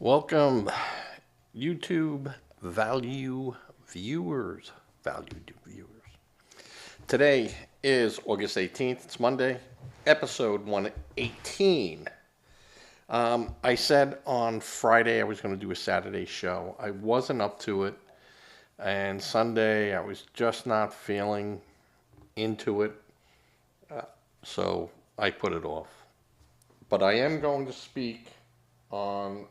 Welcome, YouTube valued viewers. Today is August 18th. It's Monday, episode 118. I said on Friday I was going to do a Saturday show. I wasn't up to it, and Sunday I was just not feeling into it, so I put it off. But I am going to speak on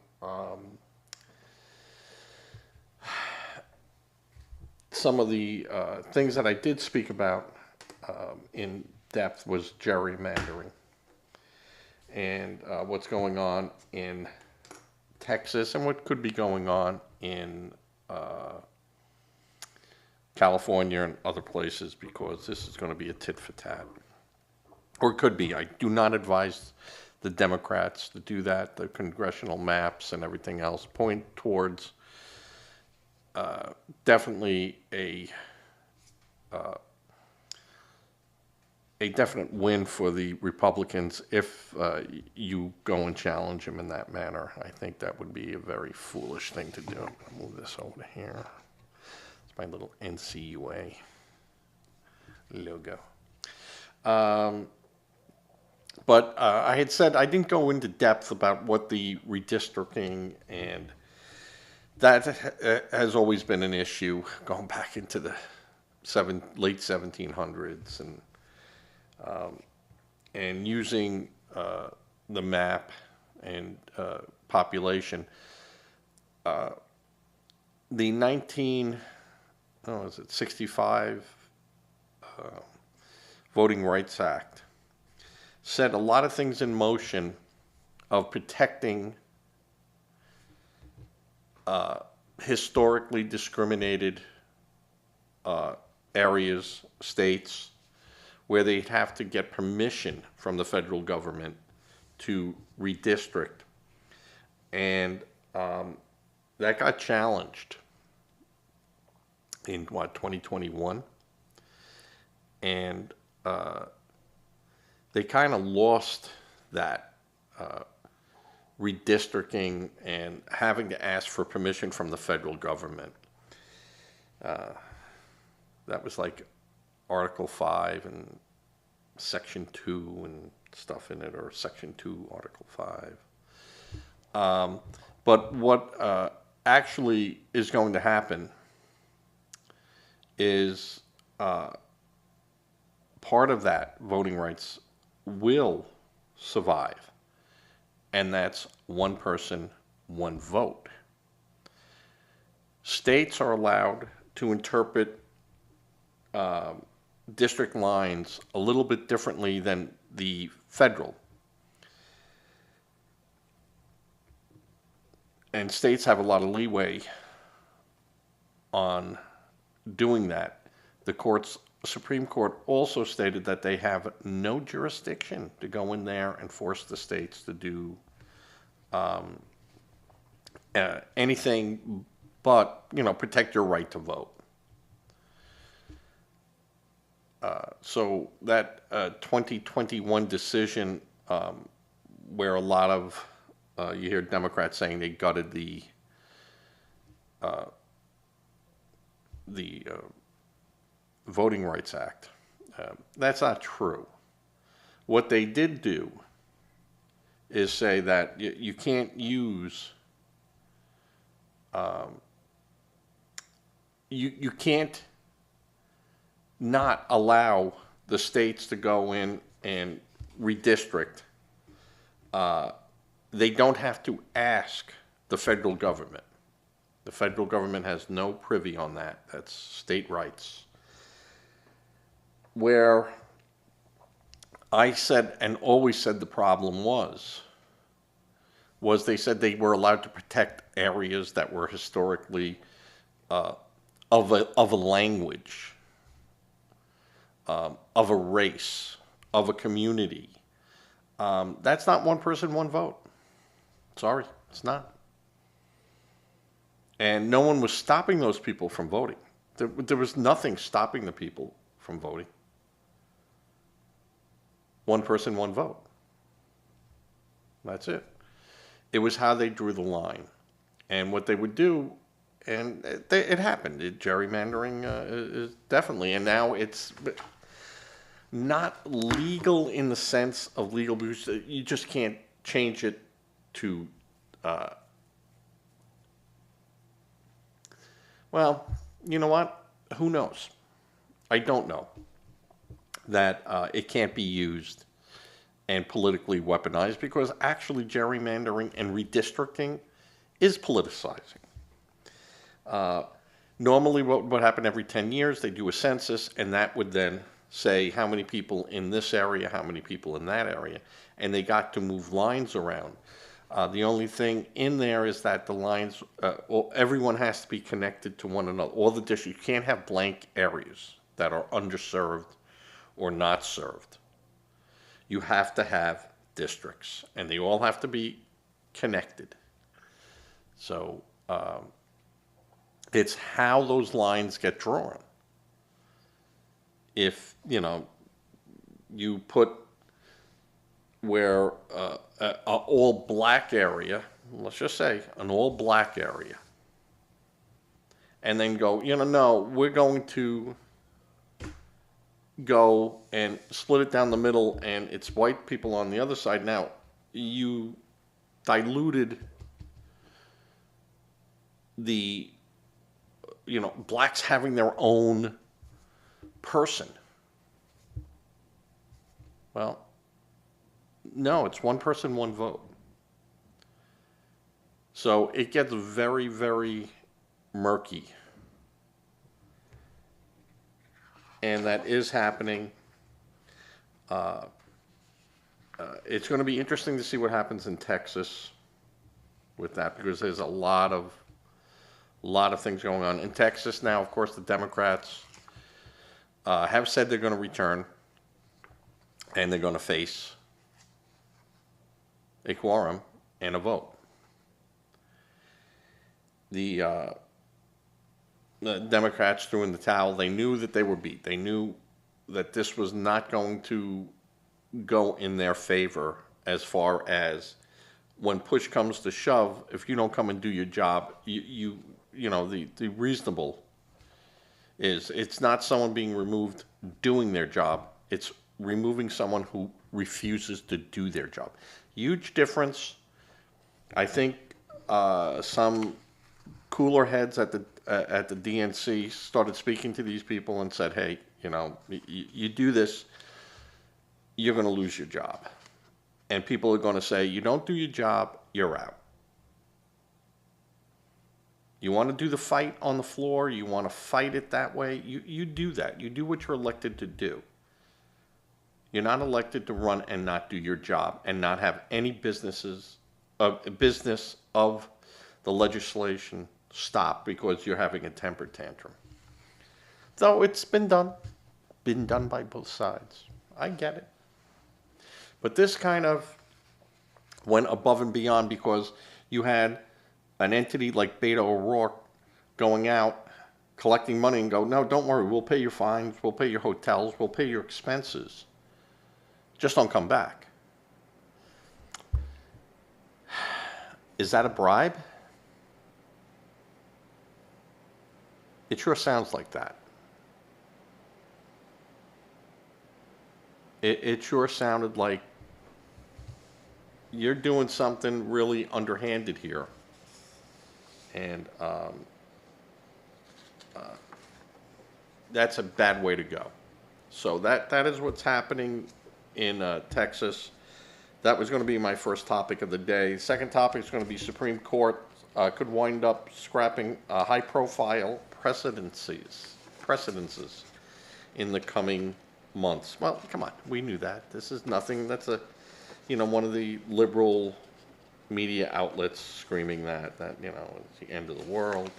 some of the things that I did speak about in depth was gerrymandering and what's going on in Texas and what could be going on in California and other places, because this is going to be a tit for tat. Or it could be. I do not advise the Democrats to do that. The congressional maps and everything else point towards definitely a definite win for the Republicans if you go and challenge them in that manner. I think that would be a very foolish thing to do. I'll move this over here. It's my little NCUA logo. But I had said I didn't go into depth about what the redistricting, and that has always been an issue going back into the late 1700s, and using the map and population. The 1965 Voting Rights Act set a lot of things in motion of protecting historically discriminated areas, states, where they'd have to get permission from the federal government to redistrict. And that got challenged in, 2021? And they kind of lost that redistricting and having to ask for permission from the federal government. That was like Article 5 and Section 2 and stuff in it, or Section 2, Article 5. But what actually is going to happen is part of that voting rights will survive, and that's one person, one vote. States are allowed to interpret district lines a little bit differently than the federal. And states have a lot of leeway on doing that. The Supreme Court also stated that they have no jurisdiction to go in there and force the states to do anything but, protect your right to vote. So that 2021 decision, where a lot of you hear Democrats saying they gutted the Voting Rights Act. That's not true. What they did do is say that you can't use, you can't not allow the states to go in and redistrict. They don't have to ask the federal government. The federal government has no privy on that. That's state rights. Where I said, and always said, the problem was they said they were allowed to protect areas that were historically of a language, of a race, of a community. That's not one person, one vote. Sorry, it's not. And no one was stopping those people from voting. There was nothing stopping the people from voting. One person, one vote. That's it. It was how they drew the line. And what they would do, and it happened. Gerrymandering is definitely, and now it's not legal in the sense of legal, because you just can't change it to, well, you know what? Who knows? I don't know that it can't be used and politically weaponized, because actually gerrymandering and redistricting is politicizing. Normally what happened every 10 years, they do a census, and that would then say how many people in this area, how many people in that area, and they got to move lines around. The only thing in there is that the lines, well, everyone has to be connected to one another. All the districts, you can't have blank areas that are underserved or not served. You have to have districts, and they all have to be connected. So it's how those lines get drawn. If, you put where an all black area, let's just say an all black area, and then go, no, we're going to go and split it down the middle, and it's white people on the other side. Now, you diluted the, blacks having their own person. Well, no, it's one person, one vote. So it gets very, very murky. And that is happening. It's going to be interesting to see what happens in Texas with that, because there's a lot of things going on in Texas now. Of course, the Democrats have said they're going to return, and they're going to face a quorum and a vote. The Democrats threw in the towel. They knew that they were beat. They knew that this was not going to go in their favor, as far as when push comes to shove, if you don't come and do your job, the reasonable is, it's not someone being removed doing their job, it's removing someone who refuses to do their job. Huge difference. I think some cooler heads at the DNC started speaking to these people and said, hey, you do this, you're going to lose your job. And people are going to say, you don't do your job, you're out. You want to do the fight on the floor, you want to fight it that way, you do that. You do what you're elected to do. You're not elected to run and not do your job and not have any business of the legislation stop because you're having a temper tantrum. Though it's been done by both sides. I get it. But this kind of went above and beyond, because you had an entity like Beto O'Rourke going out, collecting money, and go, no, don't worry, we'll pay your fines, we'll pay your hotels, we'll pay your expenses. Just don't come back. Is that a bribe? It sure sounds like that. It sure sounded like you're doing something really underhanded here. And that's a bad way to go. So that is what's happening in Texas. That was going to be my first topic of the day. Second topic is going to be Supreme Court could wind up scrapping high-profile precedences in the coming months. Well, come on, we knew that. This is nothing. That's one of the liberal media outlets screaming that it's the end of the world.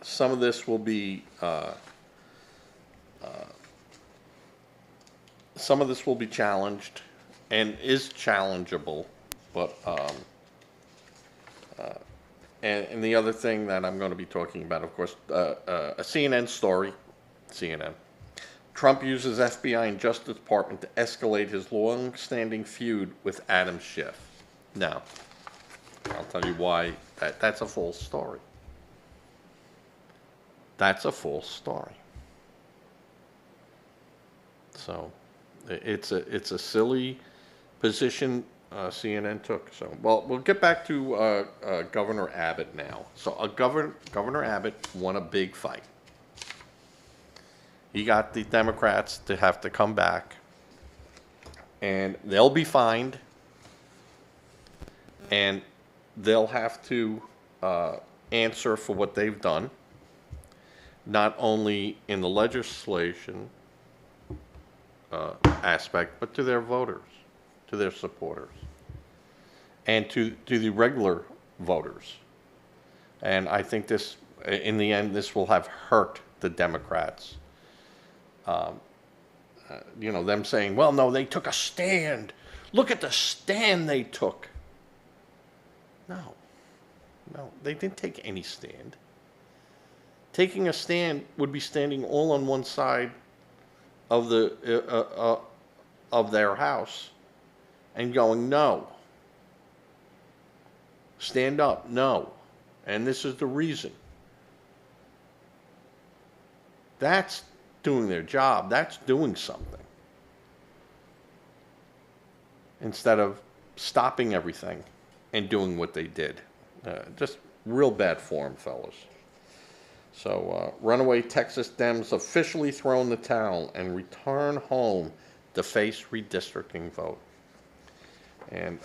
Some of this will be challenged and is challengeable, but and the other thing that I'm going to be talking about, of course, a CNN story. CNN. Trump uses FBI and Justice Department to escalate his long-standing feud with Adam Schiff. Now, I'll tell you why that's a false story. That's a false story. So it's a silly position CNN took. So, well, we'll get back to Governor Abbott now. So, Governor Abbott won a big fight. He got the Democrats to have to come back, and they'll be fined, and they'll have to answer for what they've done, not only in the legislation aspect, but to their voters, to their supporters, and to the regular voters. And I think this, in the end, this will have hurt the Democrats. Them saying, well, no, they took a stand. Look at the stand they took. No, they didn't take any stand. Taking a stand would be standing all on one side of of their house and going, no. Stand up, no. And this is the reason. That's doing their job. That's doing something. Instead of stopping everything and doing what they did. Just real bad form, fellas. So, runaway Texas Dems officially throw in the towel and return home to face redistricting vote. And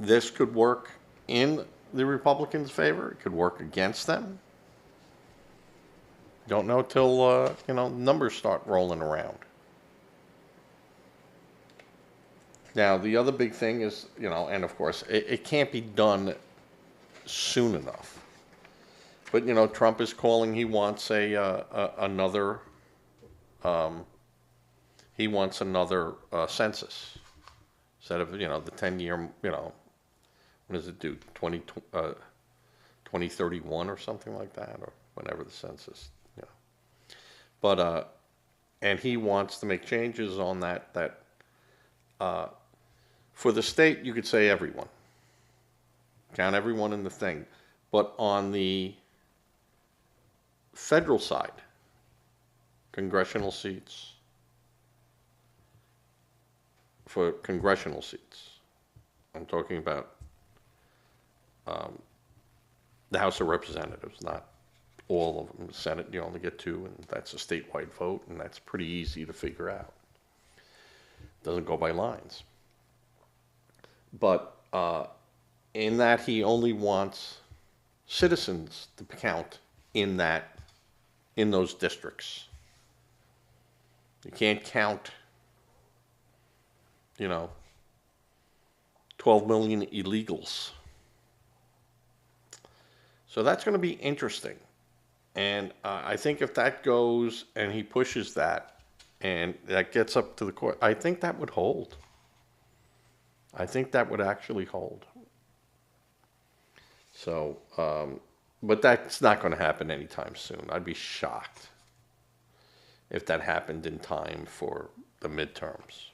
this could work in the Republicans' favor. It could work against them. Don't know till, numbers start rolling around. Now, the other big thing is, and of course, it can't be done soon enough. But, Trump is calling, he wants another census. Instead of, the 10-year, when does it do? 2031 or something like that, or whenever the census, But, and he wants to make changes on that, for the state, you could say everyone. Count everyone in the thing. But on the federal side, congressional seats, for congressional seats, I'm talking about the House of Representatives, not all of them. The Senate, you only get 2, and that's a statewide vote, and that's pretty easy to figure out. Doesn't go by lines. But in that, he only wants citizens to count in those districts. You can't count, 12 million illegals. So that's going to be interesting. And I think if that goes and he pushes that and that gets up to the court, I think that would hold. I think that would actually hold. So, but that's not going to happen anytime soon. I'd be shocked if that happened in time for the midterms.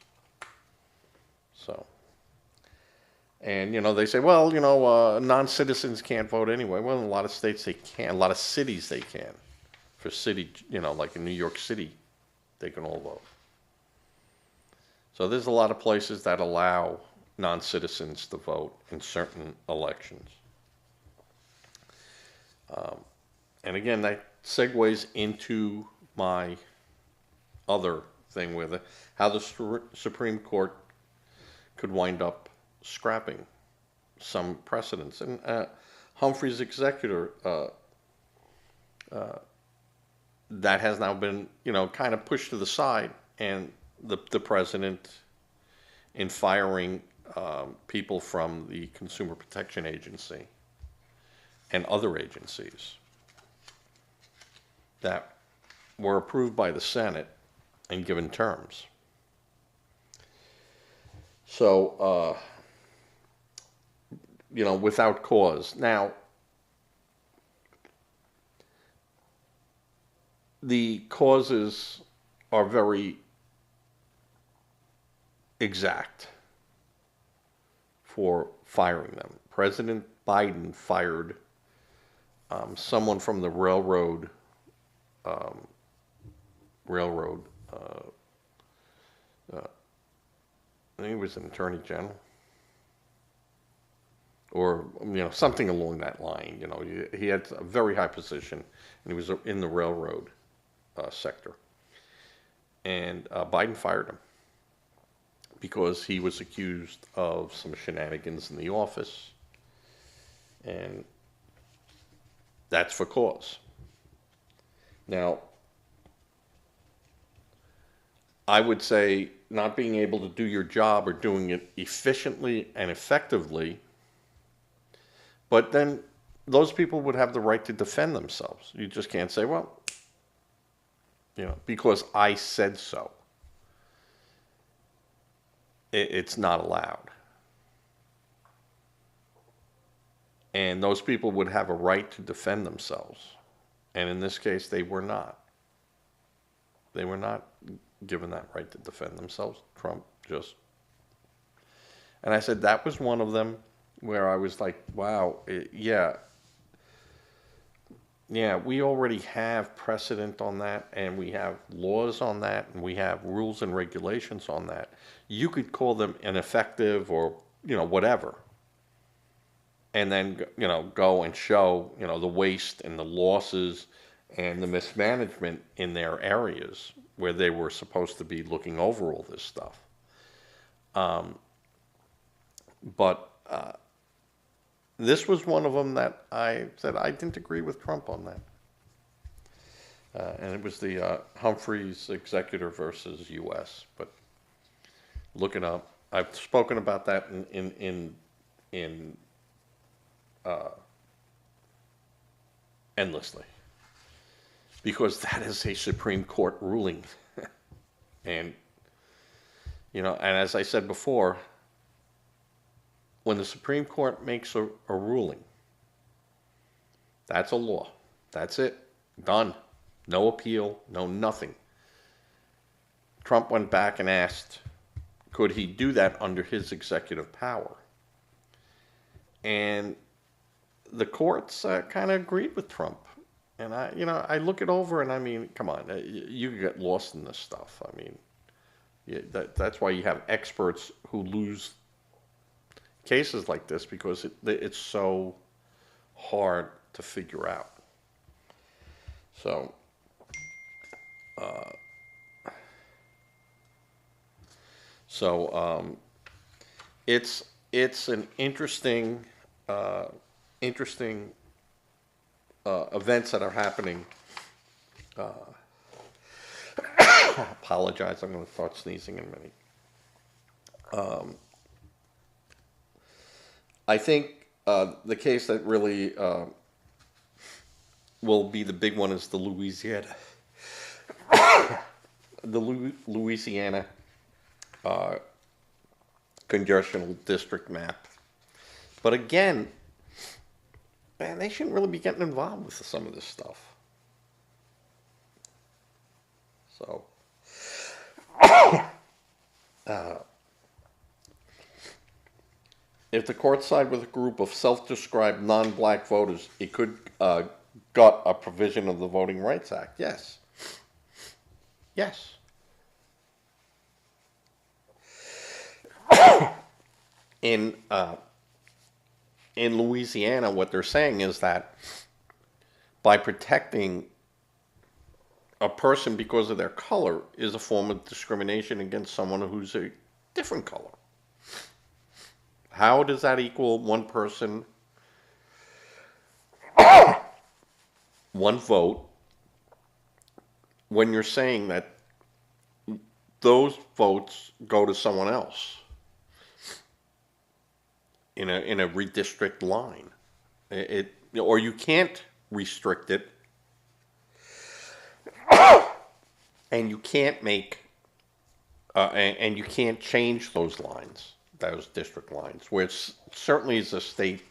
So, and, they say, well, non-citizens can't vote anyway. Well, in a lot of states they can. A lot of cities they can. For city, like in New York City, they can all vote. So there's a lot of places that allow non-citizens to vote in certain elections. And again, that segues into my other thing with it, how the Supreme Court could wind up scrapping some precedents. And Humphrey's executor, that has now been, kind of pushed to the side, and the president, in firing people from the Consumer Protection Agency and other agencies that were approved by the Senate and given terms. So, without cause. Now, the causes are very exact for firing them. President Biden fired someone from the railroad, um, railroad. I think he was an attorney general, or something along that line. He had a very high position, and he was in the railroad sector. And Biden fired him because he was accused of some shenanigans in the office, and that's for cause. Now, I would say not being able to do your job or doing it efficiently and effectively, but then those people would have the right to defend themselves. You just can't say, well, because I said so. It's not allowed. And those people would have a right to defend themselves. And in this case, they were not. They were not given that right to defend themselves. Trump just... And I said that was one of them where I was like, wow, yeah, we already have precedent on that, and we have laws on that, and we have rules and regulations on that. You could call them ineffective or, whatever. And then, go and show, the waste and the losses and the mismanagement in their areas where they were supposed to be looking over all this stuff. But this was one of them that I said I didn't agree with Trump on that. And it was the Humphreys executor versus U.S. But look it up. I've spoken about that in endlessly, because that is a Supreme Court ruling. And and as I said before, when the Supreme Court makes a ruling, that's a law. That's it. Done. No appeal, no nothing. Trump went back and asked, could he do that under his executive power? And the courts kind of agreed with Trump. And I look it over, and I mean, come on, you get lost in this stuff. I mean, that's why you have experts who lose cases like this, because it's so hard to figure out. So, it's an interesting events that are happening. Apologize, I'm going to start sneezing in a minute. I think the case that really will be the big one is the Louisiana, Louisiana congressional district map. But again, man, they shouldn't really be getting involved with some of this stuff. So, if the court side with a group of self-described non-black voters, it could gut a provision of the Voting Rights Act. Yes. Yes. In Louisiana, what they're saying is that by protecting a person because of their color is a form of discrimination against someone who's a different color. How does that equal one person, one vote, when you're saying that those votes go to someone else in a redistrict line? Or you can't restrict it, and you can't make and you can't change those lines, those district lines, where it certainly is a state.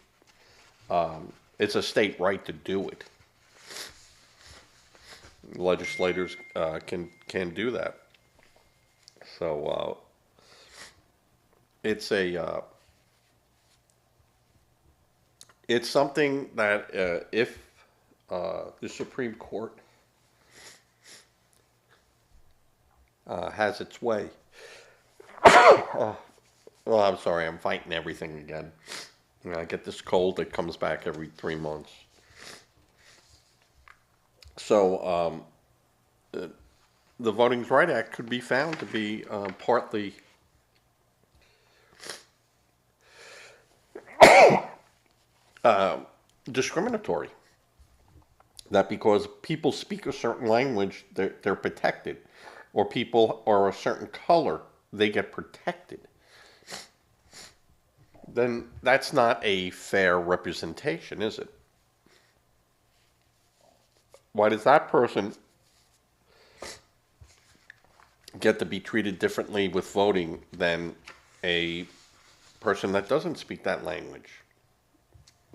It's a state right to do it. Legislators can do that. So it's a It's something that if the Supreme Court has its way. Well, I'm sorry, I'm fighting everything again. You know, I get this cold that comes back every 3 months. So the Voting Rights Act could be found to be partly discriminatory. That because people speak a certain language, they're protected, or people are a certain color, they get protected. Then that's not a fair representation, is it? Why does that person get to be treated differently with voting than a person that doesn't speak that language?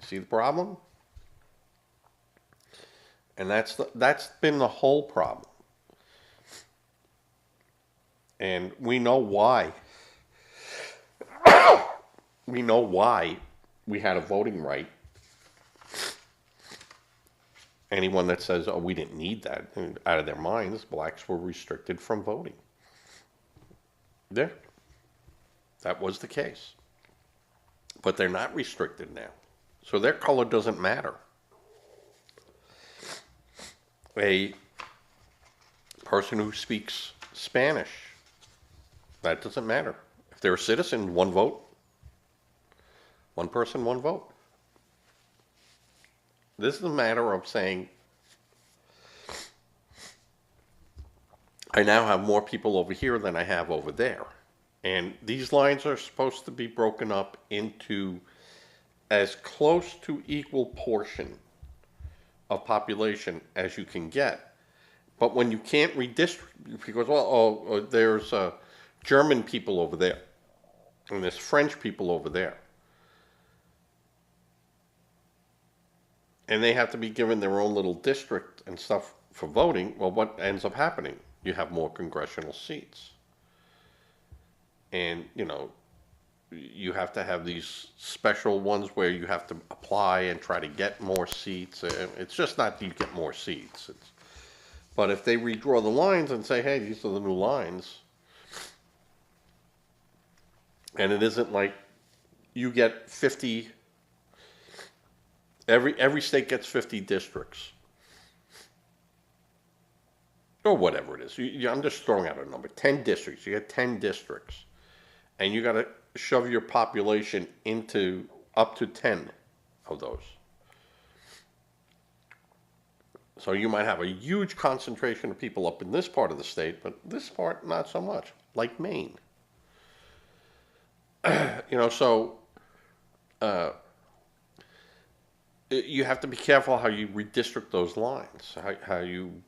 See the problem? And that's been the whole problem. And we know why. We know why we had a voting right. Anyone that says, oh, we didn't need that, out of their minds, blacks were restricted from voting. Yeah, that was the case. But they're not restricted now. So their color doesn't matter. A person who speaks Spanish, that doesn't matter. If they're a citizen, one vote. One person, one vote. This is a matter of saying, I now have more people over here than I have over there. And these lines are supposed to be broken up into as close to equal portion of population as you can get. But when you can't redistribute, because, well, there's German people over there, and there's French people over there. And they have to be given their own little district and stuff for voting. Well, what ends up happening? You have more congressional seats. And, you know, you have to have these special ones where you have to apply and try to get more seats. It's just not you get more seats. But if they redraw the lines and say, hey, these are the new lines, and it isn't like you get 50, every state gets 50 districts. Or whatever it is. I'm just throwing out a number. 10 districts. You get 10 districts. And you got to shove your population into up to 10 of those. So you might have a huge concentration of people up in this part of the state, but this part, not so much, like Maine. You know, so you have to be careful how you redistrict those lines, how you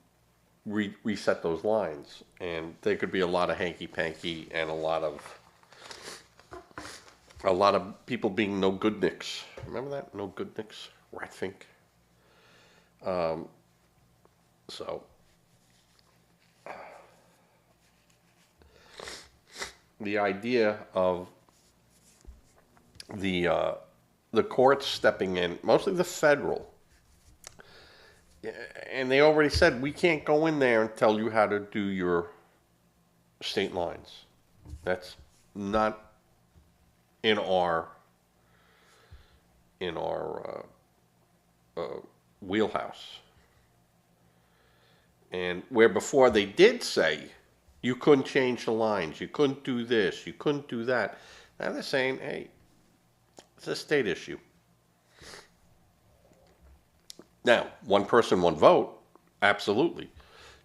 reset those lines. And there could be a lot of hanky-panky and a lot of people being no good nicks. Remember that? No good nicks? Ratfink. So the idea of the courts stepping in, mostly the federal, and they already said we can't go in there and tell you how to do your state lines. That's not in our wheelhouse. And where before they did say you couldn't change the lines, you couldn't do this, you couldn't do that, now they're saying, hey, it's a state issue. Now, one person, one vote, absolutely.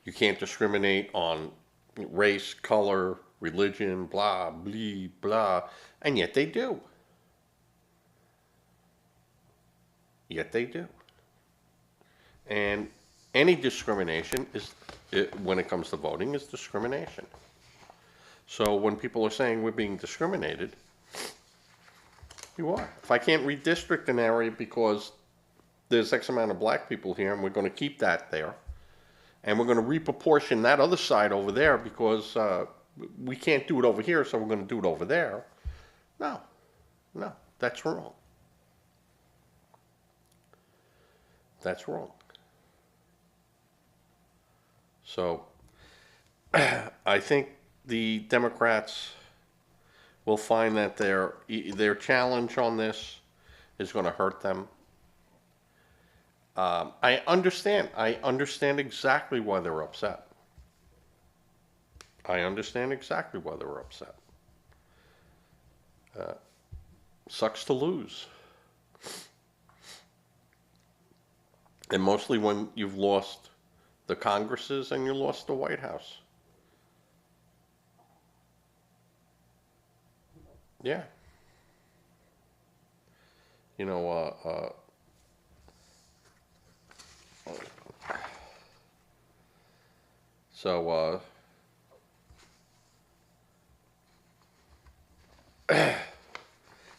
You can't discriminate on race, color, religion, blah, blah, blah, and yet they do. Yet they do. And any discrimination when it comes to voting, is discrimination. So when people are saying we're being discriminated, you are. If I can't redistrict an area because there's X amount of black people here and we're going to keep that there, and we're going to reproportion that other side over there because we can't do it over here, so we're going to do it over there. No, that's wrong. That's wrong. So I think the Democrats will find that their challenge on this is going to hurt them. I understand. I understand exactly why they're upset. I understand exactly why they're upset. Sucks to lose. And mostly when you've lost the Congresses and you lost the White House. Yeah. You know, so,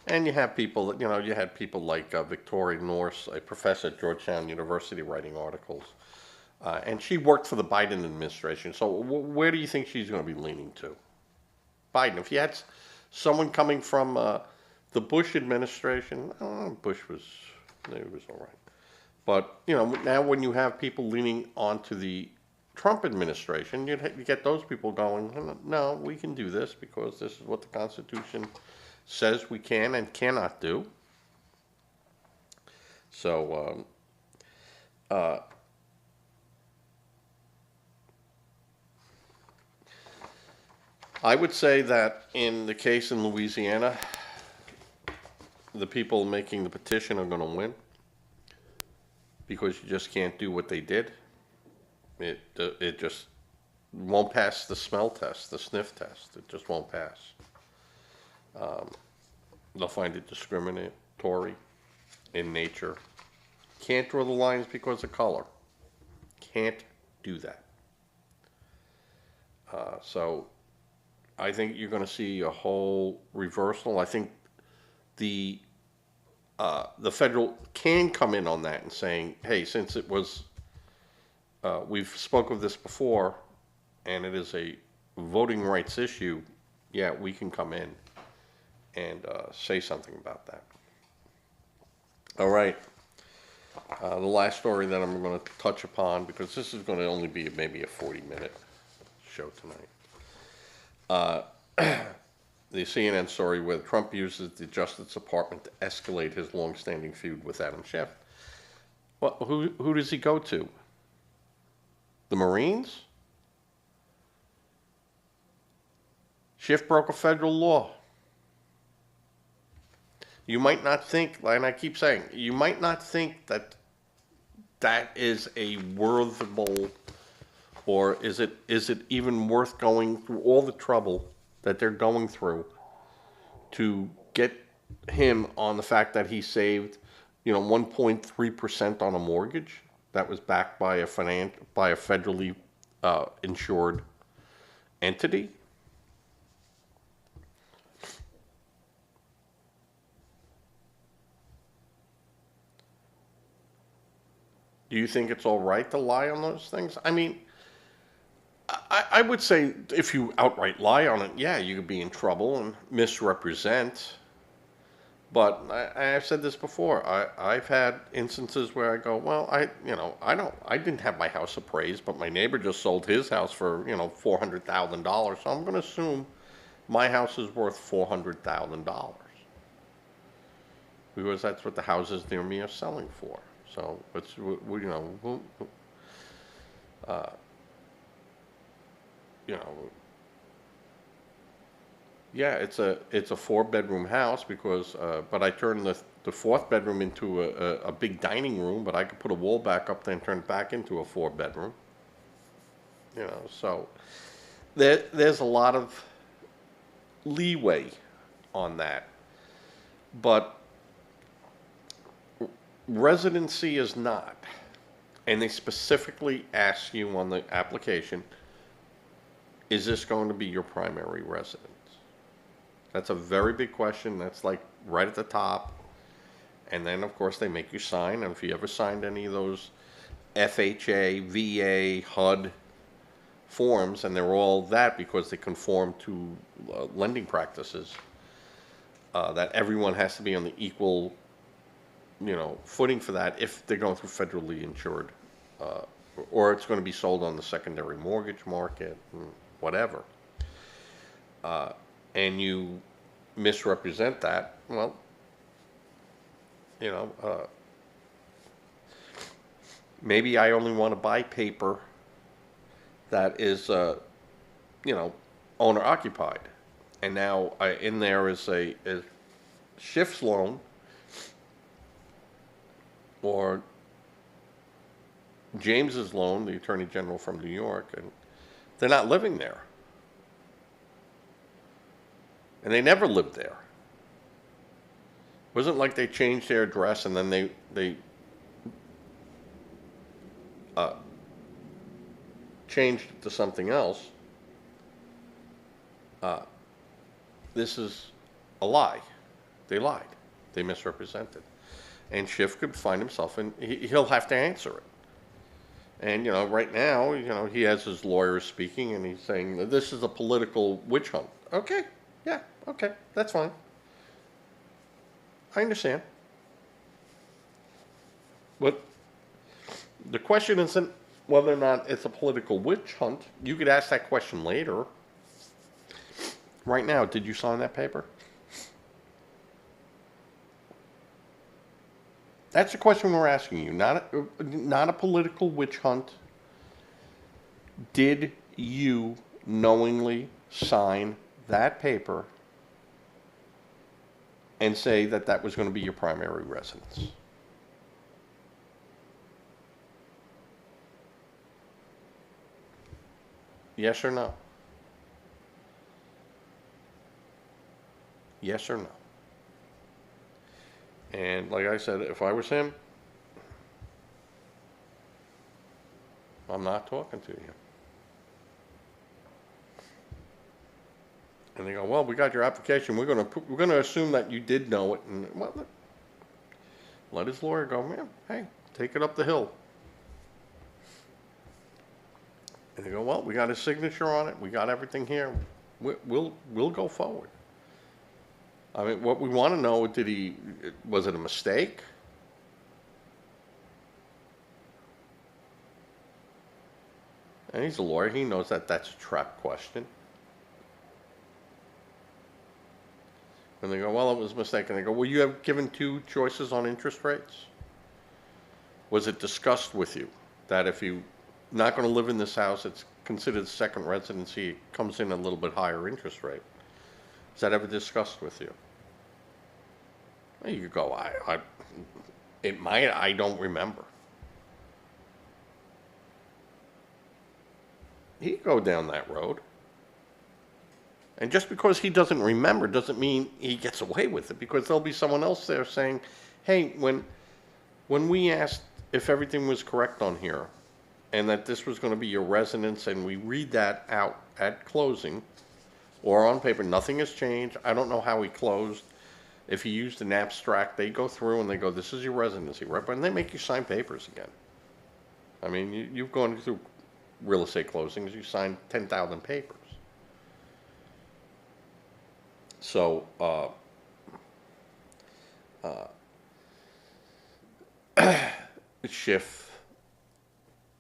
and you have people that, you had people like Victoria Norse, a professor at Georgetown University, writing articles. And she worked for the Biden administration. So where do you think she's going to be leaning to? Biden. If you had someone coming from the Bush administration, Bush was all right. But, now when you have people leaning onto the Trump administration, you get those people going, no, we can do this because this is what the Constitution says we can and cannot do. So, I would say that in the case in Louisiana, the people making the petition are going to win because you just can't do what they did. It just won't pass the smell test, the sniff test. It just won't pass. They'll find it discriminatory in nature. Can't draw the lines because of color. Can't do that. So I think you're going to see a whole reversal. I think the federal can come in on that and saying, hey, since it was, we've spoke of this before, and it is a voting rights issue, yeah, we can come in and say something about that. All right. The last story that I'm going to touch upon, because this is going to only be maybe a 40-minute show tonight. The CNN story where Trump uses the Justice Department to escalate his long-standing feud with Adam Schiff. Well, who does he go to? The Marines? Schiff broke a federal law. You might not think, and I keep saying, you might not think that that is a worthwhile, or is it even worth going through all the trouble that they're going through to get him on the fact that he saved, 1.3% on a mortgage that was backed by a federally insured entity? Do you think it's all right to lie on those things? I mean, I would say if you outright lie on it, yeah, you could be in trouble and misrepresent. But I've said this before. I've had instances where I go, well, I didn't have my house appraised, but my neighbor just sold his house for, $400,000. So I'm going to assume my house is worth $400,000 because that's what the houses near me are selling for. So it's, yeah, it's a 4-bedroom house because, but I turned the 4th bedroom into a big dining room, but I could put a wall back up there and turn it back into a 4-bedroom. So there's a lot of leeway on that, but residency is not. And they specifically ask you on the application, is this going to be your primary residence? That's a very big question. That's like right at the top. And then, of course, they make you sign. And if you ever signed any of those FHA, VA, HUD forms, and they're all that because they conform to lending practices, that everyone has to be on the equal footing for that if they're going through federally insured, uh, or it's going to be sold on the secondary mortgage market, whatever. And you misrepresent that, well, you know, maybe I only want to buy paper that is, owner occupied, and now in there is a Schiff's loan or James's loan, the Attorney General from New York, and they're not living there, and they never lived there. It wasn't like they changed their address and then they changed it to something else. This is a lie. They lied. They misrepresented. And Schiff could find himself in, he'll have to answer it. And, right now, he has his lawyers speaking and he's saying that this is a political witch hunt. Okay, yeah, okay, that's fine. I understand. But the question isn't whether or not it's a political witch hunt. You could ask that question later. Right now, did you sign that paper? That's the question we're asking you, not a political witch hunt. Did you knowingly sign that paper and say that that was going to be your primary residence? Yes or no? Yes or no? And like I said, if I was him, I'm not talking to you. And they go, well, we got your application. We're going to assume that you did know it. And well, let his lawyer go, man, hey, take it up the hill. And they go, well, we got his signature on it. We got everything here. We'll go forward. I mean, what we want to know, was it a mistake? And he's a lawyer. He knows that that's a trap question. And they go, well, it was a mistake. And they go, well, you have given two choices on interest rates? Was it discussed with you that if you're not going to live in this house, it's considered second residency, it comes in a little bit higher interest rate? Is that ever discussed with you? Well, you could go, it might, I don't remember. He could go down that road. And just because he doesn't remember doesn't mean he gets away with it, because there'll be someone else there saying, hey, when we asked if everything was correct on here and that this was going to be your residence and we read that out at closing or on paper, nothing has changed. I don't know how he closed. If he used an abstract, they go through and they go, this is your residency, right? And they make you sign papers again. I mean, you've gone through real estate closings, you signed 10,000 papers. So, Schiff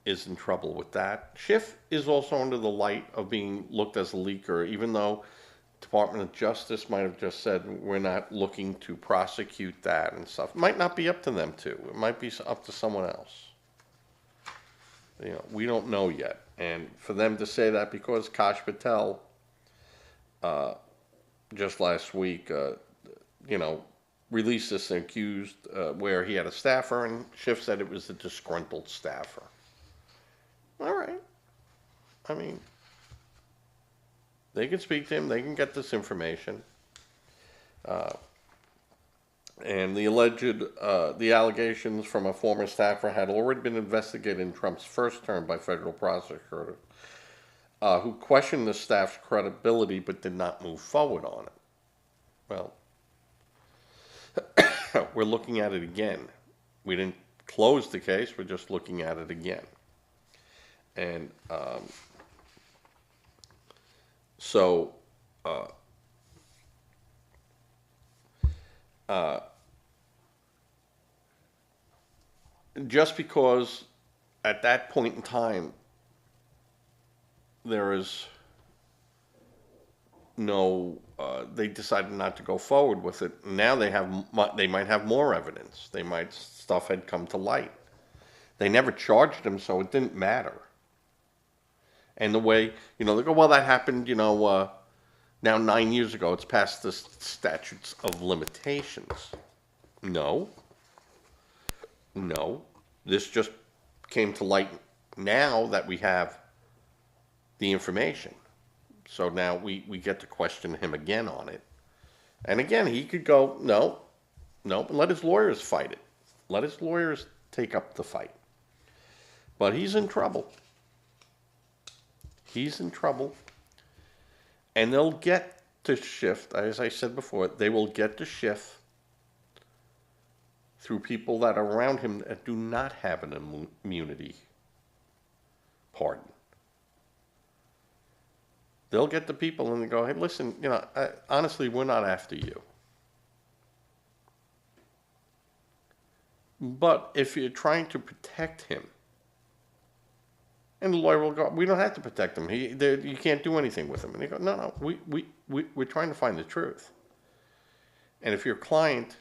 is in trouble with that. Schiff is also under the light of being looked as a leaker, even though Department of Justice might have just said we're not looking to prosecute that and stuff. It might not be up to them too. It might be up to someone else. We don't know yet. And for them to say that, because Kash Patel, just last week, released this accused where he had a staffer, and Schiff said it was a disgruntled staffer. All right. I mean, they can speak to him. They can get this information. And the allegations from a former staffer had already been investigated in Trump's first term by federal prosecutors, who questioned the staff's credibility but did not move forward on it. Well, we're looking at it again. We didn't close the case. We're just looking at it again. And just because at that point in time there is no, they decided not to go forward with it. Now they might have more evidence. Stuff had come to light. They never charged him, so it didn't matter. And the way, they go, well, that happened, now 9 years ago. It's past the statutes of limitations. No. This just came to light now that we have the information. So now we get to question him again on it. And again, he could go, no, let his lawyers fight it. Let his lawyers take up the fight. But he's in trouble. He's in trouble. And they'll get to Schiff, as I said before, they will get to Schiff through people that are around him that do not have an immunity pardon. They'll get the people and they go, hey, listen, honestly, we're not after you. But if you're trying to protect him, and the lawyer will go, we don't have to protect him. You can't do anything with him. And they go, no, we're trying to find the truth. And if your client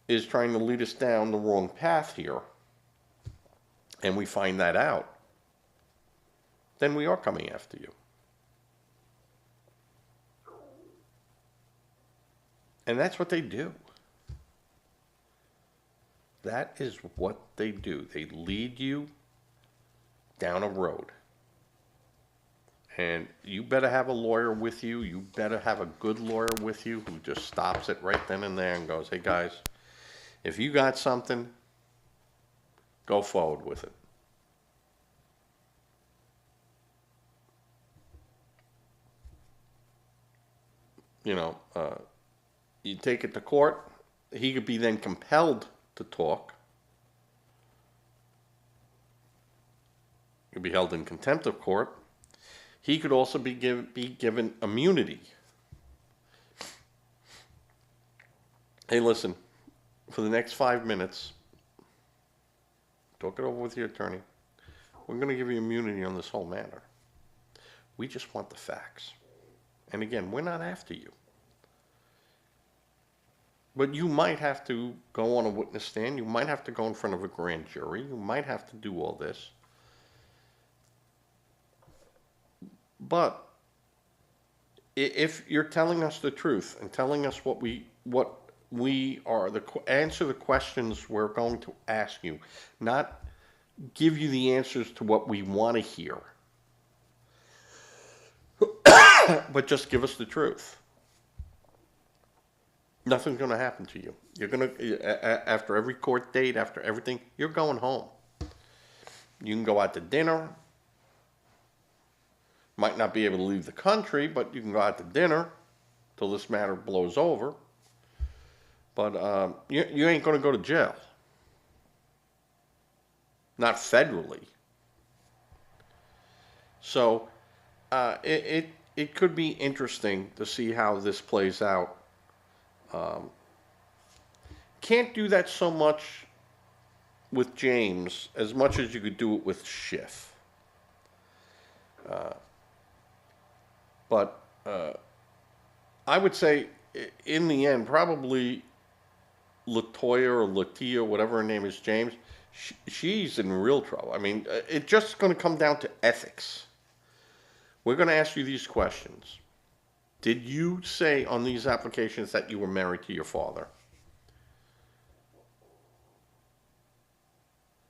is trying to lead us down the wrong path here, and we find that out, then we are coming after you. And that's what they do. That is what they do. They lead you down a road. And you better have a lawyer with you. You better have a good lawyer with you who just stops it right then and there and goes, hey guys, if you got something, go forward with it. You take it to court. He could be then compelled to talk. He could be held in contempt of court. He could also be given immunity. Hey, listen, for the next 5 minutes, talk it over with your attorney. We're going to give you immunity on this whole matter. We just want the facts. And again, we're not after you. But you might have to go on a witness stand. You might have to go in front of a grand jury. You might have to do all this. But if you're telling us the truth and telling us what we are, answer the questions we're going to ask you, not give you the answers to what we want to hear, but just give us the truth. Nothing's going to happen to you. You're going to, after every court date, after everything, you're going home. You can go out to dinner. Might not be able to leave the country, but you can go out to dinner till this matter blows over. But you ain't going to go to jail. Not federally. So it could be interesting to see how this plays out. Can't do that so much with James as much as you could do it with Schiff. But I would say, in the end, probably Latoya or Latia, whatever her name is, James, she's in real trouble. I mean, it's just going to come down to ethics. We're going to ask you these questions. Did you say on these applications that you were married to your father?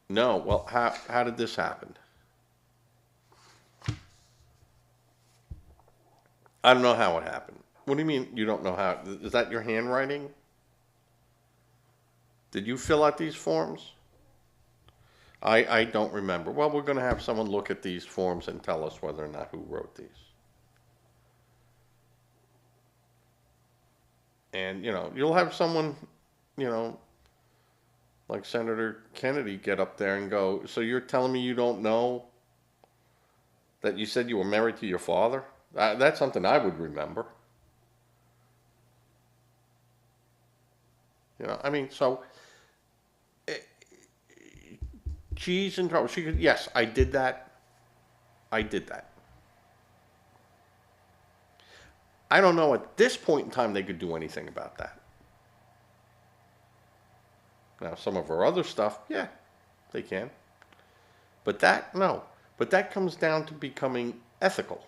No. Well, how did this happen? I don't know how it happened. What do you mean you don't know how? Is that your handwriting? Did you fill out these forms? I don't remember. Well, we're going to have someone look at these forms and tell us whether or not who wrote these. And, you'll have someone, like Senator Kennedy get up there and go, so you're telling me you don't know that you said you were married to your father? That's something I would remember. So She's in trouble. She could, yes, I did that. I did that. I don't know at this point in time they could do anything about that. Now, some of her other stuff, yeah, they can. But that, no. But that comes down to becoming ethical.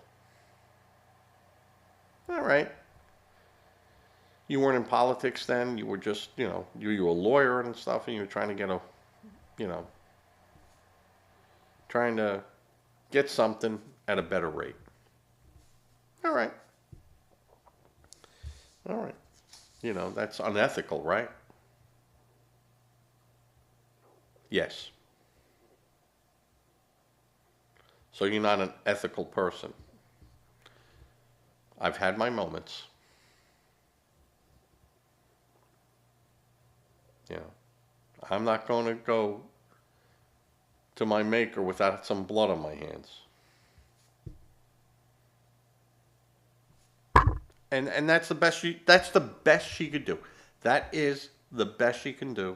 All right. You weren't in politics then. You were just, you were a lawyer and stuff, and you were trying to get trying to get something at a better rate. All right. All right. That's unethical, right? Yes. So you're not an ethical person. I've had my moments. I'm not going to go to my maker without some blood on my hands. And that's the best she could do. That is the best she can do.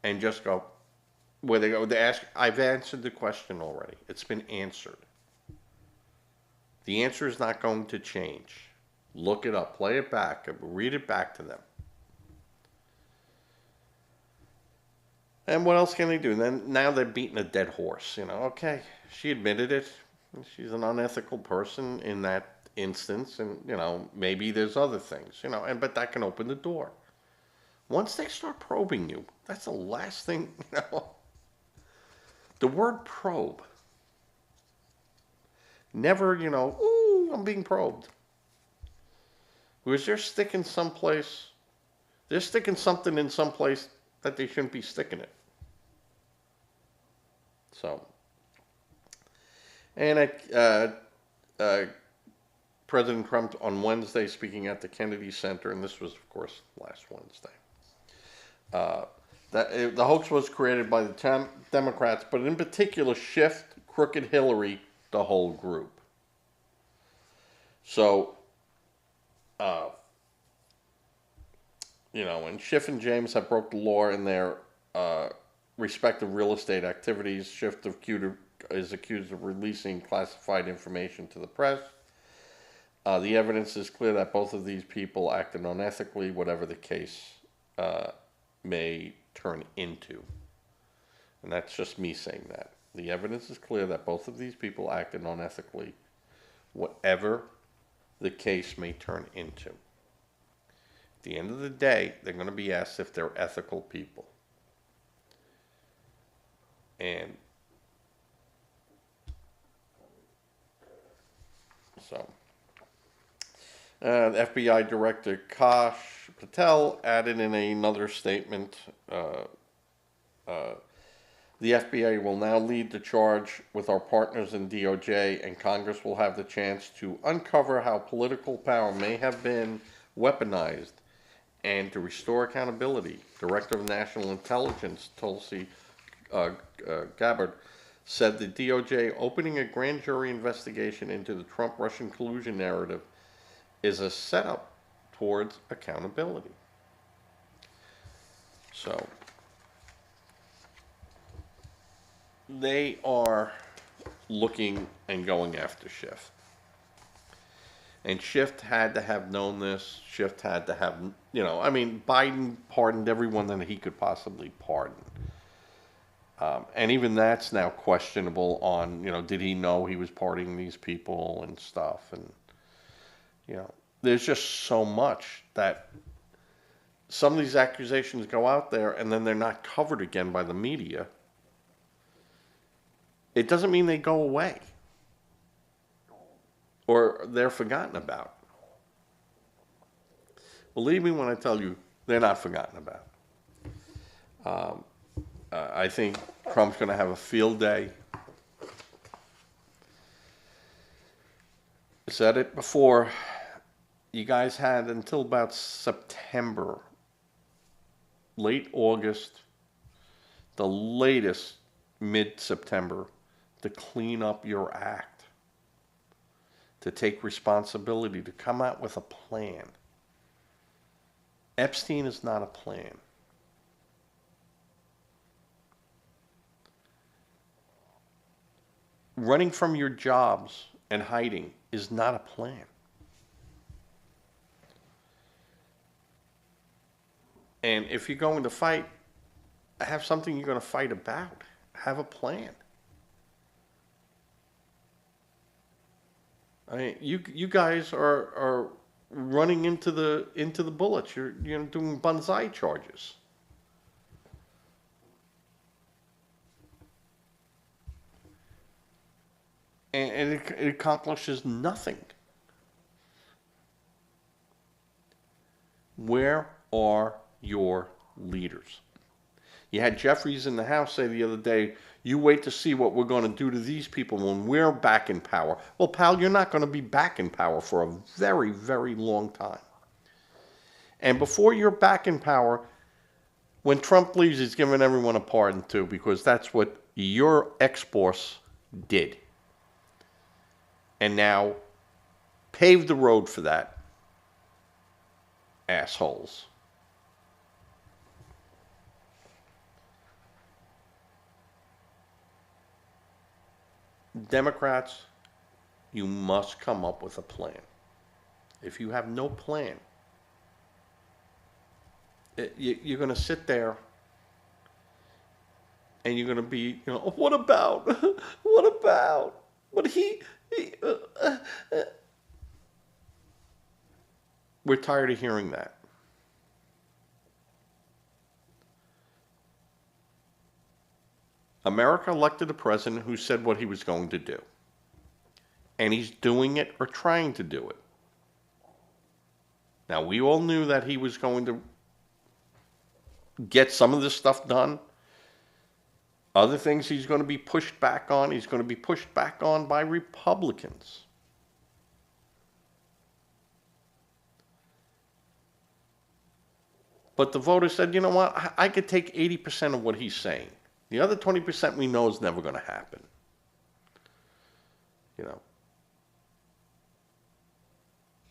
And just go where they go. They ask. I've answered the question already. It's been answered. The answer is not going to change. Look it up. Play it back. Read it back to them. And what else can they do? Now they're beating a dead horse. Okay, she admitted it. She's an unethical person in that instance, and maybe there's other things. But that can open the door. Once they start probing you, that's the last thing. The word probe. Never, ooh, I'm being probed. Because they're sticking someplace. They're sticking something in someplace that they shouldn't be sticking it. So, and President Trump on Wednesday speaking at the Kennedy Center, and this was, of course, last Wednesday. The hoax was created by the Democrats, but in particular, Schiff, Crooked Hillary, the whole group. So, and Schiff and James have broke the law in their respective real estate activities. Schiff is accused of releasing classified information to the press. The evidence is clear that both of these people acted unethically, whatever the case may turn into. And that's just me saying that. The evidence is clear that both of these people acted unethically, whatever the case may turn into. At the end of the day, they're going to be asked if they're ethical people. And so, the FBI Director Kash Patel added in another statement, the FBI will now lead the charge with our partners in DOJ, and Congress will have the chance to uncover how political power may have been weaponized and to restore accountability. Director of National Intelligence Tulsi Gabbard said the DOJ opening a grand jury investigation into the Trump-Russian collusion narrative is a setup towards accountability. So, they are looking and going after Schiff. And Schiff had to have known this. Schiff had to have, Biden pardoned everyone that he could possibly pardon. And even that's now questionable on, did he know he was pardoning these people and stuff? And, there's just so much that some of these accusations go out there and then they're not covered again by the media. It doesn't mean they go away or they're forgotten about. Believe me when I tell you, they're not forgotten about. I think Trump's going to have a field day. I said it before. You guys had until about September, late August, the latest mid-September, to clean up your act, to take responsibility, to come out with a plan. Epstein is not a plan. running from your jobs and hiding is not a plan. And if you're going to fight, have something you're going to fight about. Have a plan. I mean, you guys are running into the bullets. You're doing banzai charges. And it accomplishes nothing. Where are your leaders? You had Jeffries in the House say the other day, you wait to see what we're going to do to these people when we're back in power. Well, pal, you're not going to be back in power for a very, very long time. And before you're back in power, when Trump leaves, he's giving everyone a pardon too, because that's what your ex-boss did. And now pave the road for that, assholes. Democrats, you must come up with a plan. If you have no plan, you're going to sit there and you're going to be, what about? What about? But we're tired of hearing that. America elected a president who said what he was going to do. And he's doing it or trying to do it. Now, we all knew that he was going to get some of this stuff done. Other things he's going to be pushed back on. He's going to be pushed back on by Republicans. But the voters said, you know what, I could take 80% of what he's saying. The other 20% we know is never going to happen.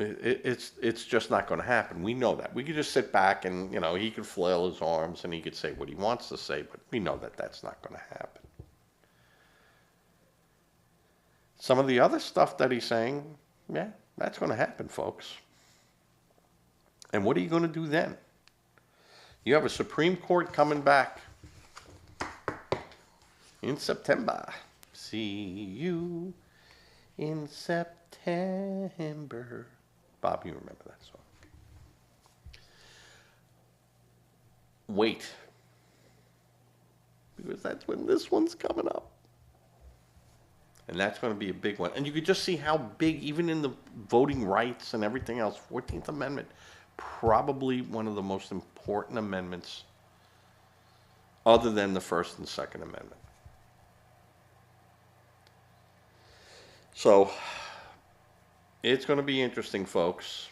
It's just not going to happen. We know that. We could just sit back and, he could flail his arms and he could say what he wants to say, but we know that that's not going to happen. Some of the other stuff that he's saying, yeah, that's going to happen, folks. And what are you going to do then? You have a Supreme Court coming back in September. See you in September. Bob, you remember that song. Wait. Because that's when this one's coming up. And that's going to be a big one. And you could just see how big, even in the voting rights and everything else, 14th Amendment, probably one of the most important amendments other than the First and Second Amendment. So, it's going to be interesting, folks.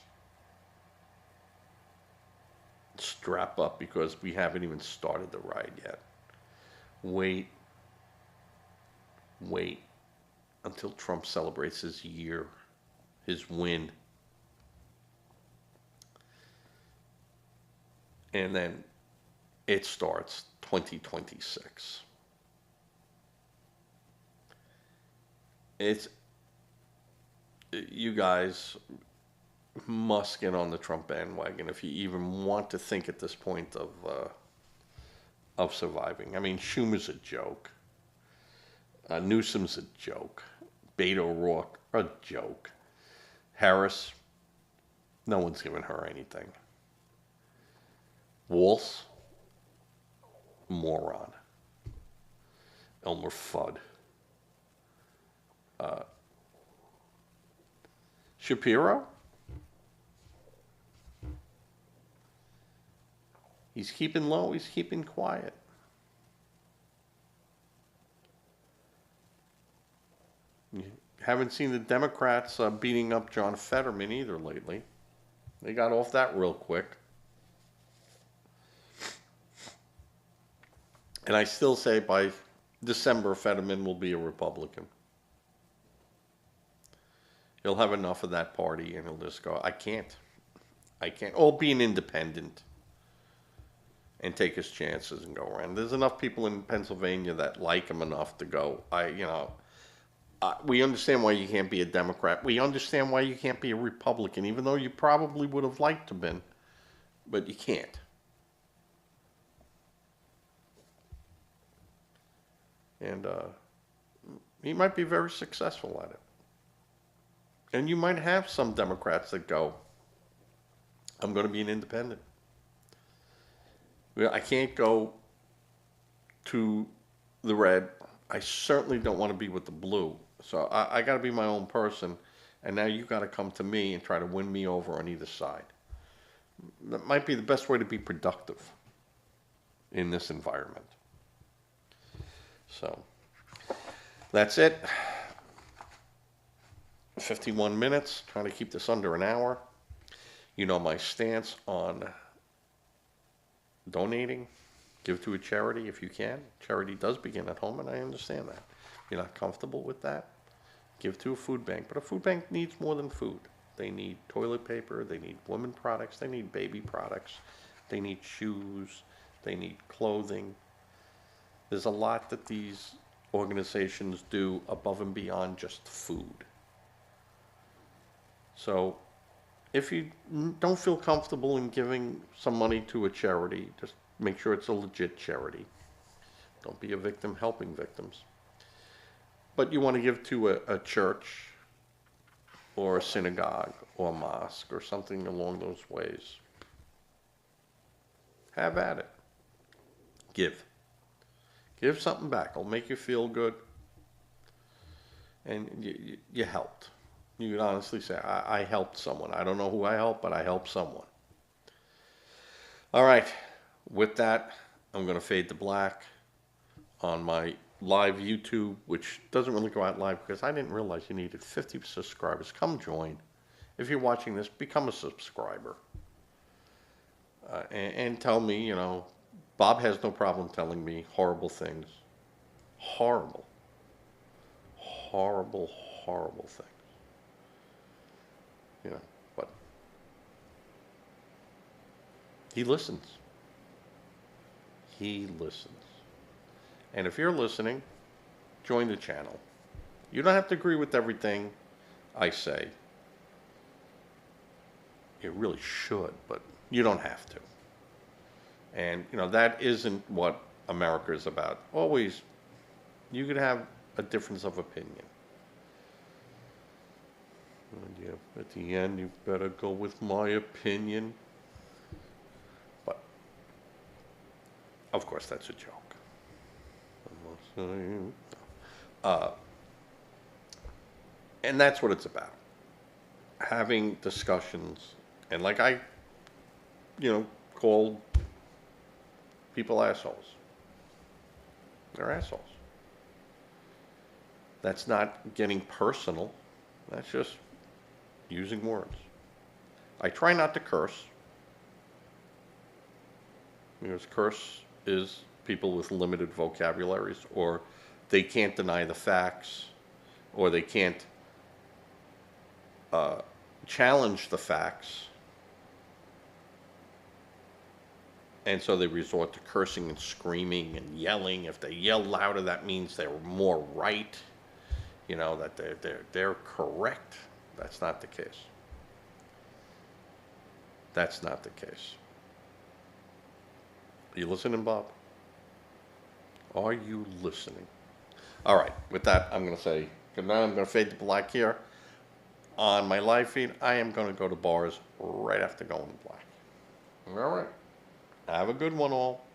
Strap up, because we haven't even started the ride yet. Wait until Trump celebrates his year, his win. And then it starts 2026. You guys must get on the Trump bandwagon if you even want to think at this point of surviving. I mean, Schumer's a joke. Newsom's a joke. Beto O'Rourke, a joke. Harris, no one's giving her anything. Walz, moron. Elmer Fudd. Shapiro, he's keeping low, he's keeping quiet. You haven't seen the Democrats beating up John Fetterman either lately. They got off that real quick. And I still say by December, Fetterman will be a Republican. He'll have enough of that party and he'll just go, I can't. Or be an independent and take his chances and go around. There's enough people in Pennsylvania that like him enough to go, We understand why you can't be a Democrat. We understand why you can't be a Republican, even though you probably would have liked to been, but you can't. And he might be very successful at it. And you might have some Democrats that go, I'm going to be an independent. I can't go to the red. I certainly don't want to be with the blue. So I got to be my own person. And now you got to come to me and try to win me over on either side. That might be the best way to be productive in this environment. So that's it. 51 minutes, trying to keep this under an hour. You know my stance on donating. Give to a charity if you can. Charity does begin at home, and I understand that. If you're not comfortable with that, give to a food bank. But a food bank needs more than food. They need toilet paper, they need women products, they need baby products, they need shoes, they need clothing. There's a lot that these organizations do above and beyond just food. So if you don't feel comfortable in giving some money to a charity, just make sure it's a legit charity. Don't be a victim helping victims. But you want to give to a church or a synagogue or a mosque or something along those ways. Have at it. Give. Give something back. It'll make you feel good. And you helped. You could honestly say, I helped someone. I don't know who I helped, but I helped someone. All right. With that, I'm going to fade to black on my live YouTube, which doesn't really go out live because I didn't realize you needed 50 subscribers. Come join. If you're watching this, become a subscriber. And tell me, Bob has no problem telling me horrible things. Horrible. Horrible, horrible things. But he listens. He listens. And if you're listening, join the channel. You don't have to agree with everything I say. You really should, but you don't have to. And, that isn't what America is about. Always, you could have a difference of opinion. And at the end, you better go with my opinion. But, of course, that's a joke. And that's what it's about. Having discussions. And like I, called people assholes. They're assholes. That's not getting personal. That's just using words. I try not to curse. Because curse is people with limited vocabularies, or they can't deny the facts, or they can't challenge the facts. And so they resort to cursing and screaming and yelling. If they yell louder, that means they're more right. That they're correct. That's not the case. That's not the case. Are you listening, Bob? Are you listening? All right. With that, I'm going to say good night. I'm going to fade to black here. On my live feed, I am going to go to bars right after going to black. All right. Have a good one, all.